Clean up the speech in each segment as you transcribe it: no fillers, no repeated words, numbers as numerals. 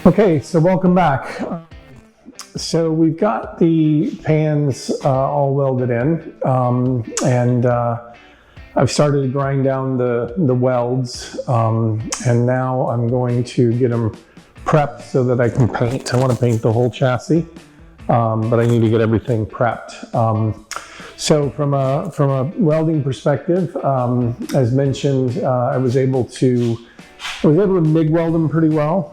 Okay, so welcome back. So we've got the pans all welded in, and I've started to grind down the welds, and now I'm going to get them prepped so that I can paint. I want to paint the whole chassis, but I need to get everything prepped. So from a welding perspective, as mentioned, I was able to MIG weld them pretty well,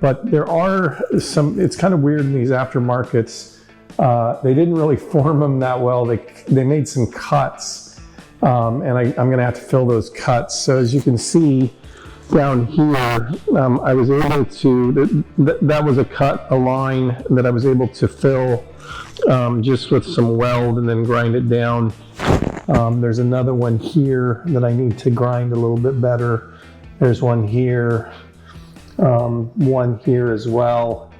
but there are some, it's kind of weird in these aftermarkets. They didn't really form them that well. They made some cuts, and I'm gonna have to fill those cuts. So as you can see down here, I was able to, that was a line that I was able to fill just with some weld and then grind it down. There's another one here that I need to grind a little bit better. There's one here as well,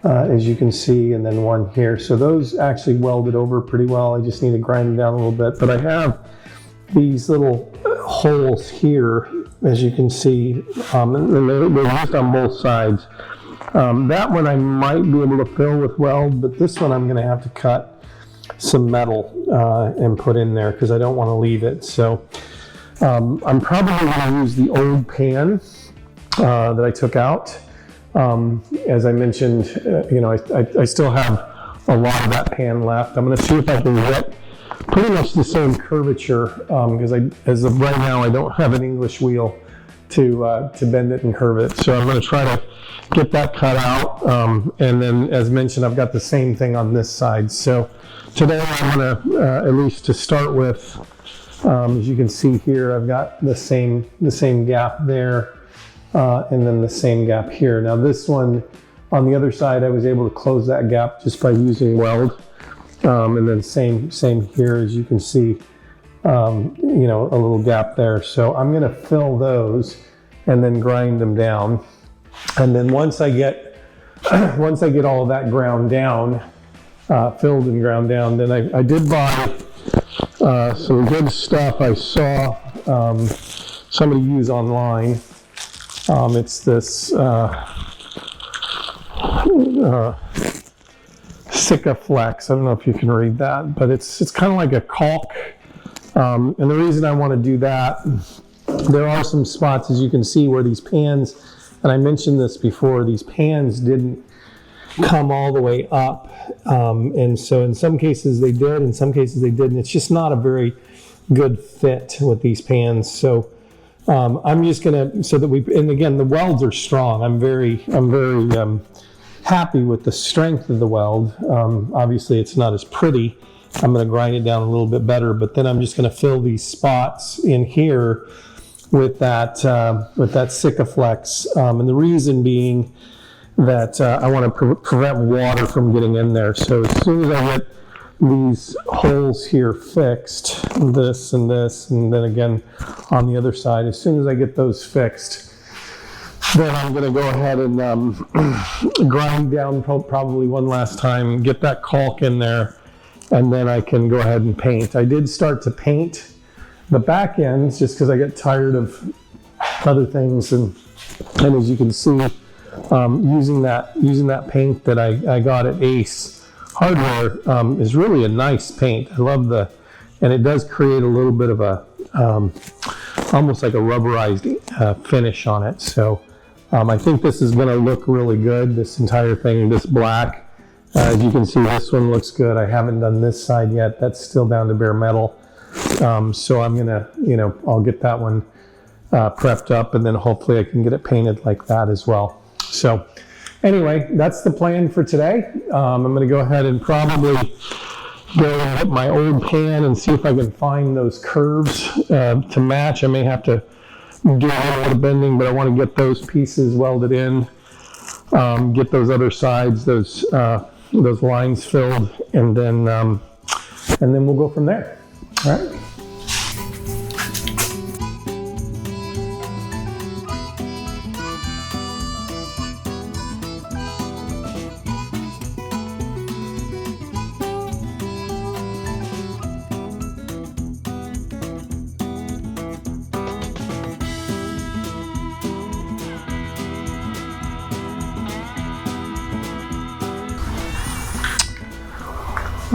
as you can see, and then one here. So those actually welded over pretty well. I just need to grind them down a little bit. But I have these little holes here, as you can see, and they're just on both sides. That one I might be able to fill with weld, but this one I'm going to have to cut some metal and put in there because I don't want to leave it. So I'm probably going to use the old pan that I took out. As I mentioned, I still have a lot of that pan left. I'm going to see if I can get pretty much the same curvature because as of right now, I don't have an English wheel to bend it and curve it. So I'm going to try to get that cut out. And then, as mentioned, I've got the same thing on this side. So today I'm going to, at least to start with, as you can see here, I've got the same gap there, and then the same gap here. Now this one, on the other side, I was able to close that gap just by using weld, and then same here, as you can see, a little gap there. So I'm going to fill those and then grind them down, and then once I get all of that ground down, filled and ground down, then I did buy some good stuff I saw somebody use online. It's this Sikaflex. I don't know if you can read that, but it's kind of like a caulk. And the reason I want to do that, there are some spots, as you can see, where these pans, and I mentioned this before, these pans didn't come all the way up. And so in some cases they did, in some cases they didn't. It's just not a very good fit with these pans. So I'm just gonna, and again, the welds are strong. I'm very happy with the strength of the weld. Obviously it's not as pretty. I'm gonna grind it down a little bit better, but then I'm just gonna fill these spots in here with that Sikaflex. And the reason being that I want to prevent water from getting in there. So as soon as I get these holes here fixed, this, and then again on the other side, as soon as I get those fixed, then I'm going to go ahead and grind down probably one last time, get that caulk in there, and then I can go ahead and paint. I did start to paint the back ends just because I get tired of other things, and as you can see, using that paint that I got at Ace Hardware is really a nice paint. I love and it does create a little bit of a almost like a rubberized finish on it. So I think this is going to look really good. This entire thing, this black, as you can see, this one looks good. I haven't done this side yet. That's still down to bare metal. So I'm gonna, I'll get that one prepped up, and then hopefully I can get it painted like that as well. So anyway, that's the plan for today. I'm going to go ahead and probably go and get my old pan and see if I can find those curves to match. I may have to do a little bit of bending, but I want to get those pieces welded in, get those other sides, those lines filled, and then we'll go from there. All right.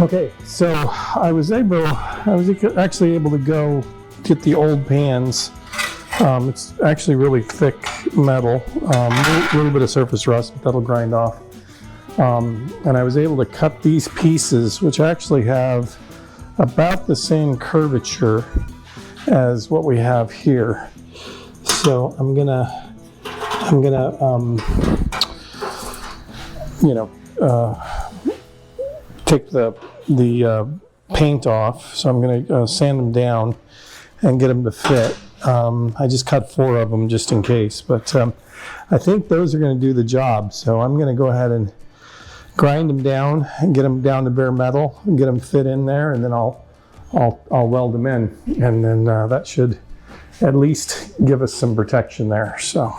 Okay, so I was actually able to go get the old pans. It's actually really thick metal, a little bit of surface rust, but that'll grind off. And I was able to cut these pieces, which actually have about the same curvature as what we have here. So I'm gonna take the paint off. So I'm gonna sand them down and get them to fit. I just cut 4 of them just in case, but I think those are going to do the job. So I'm going to go ahead and grind them down and get them down to bare metal and get them fit in there, and then I'll weld them in, and then that should at least give us some protection there. So.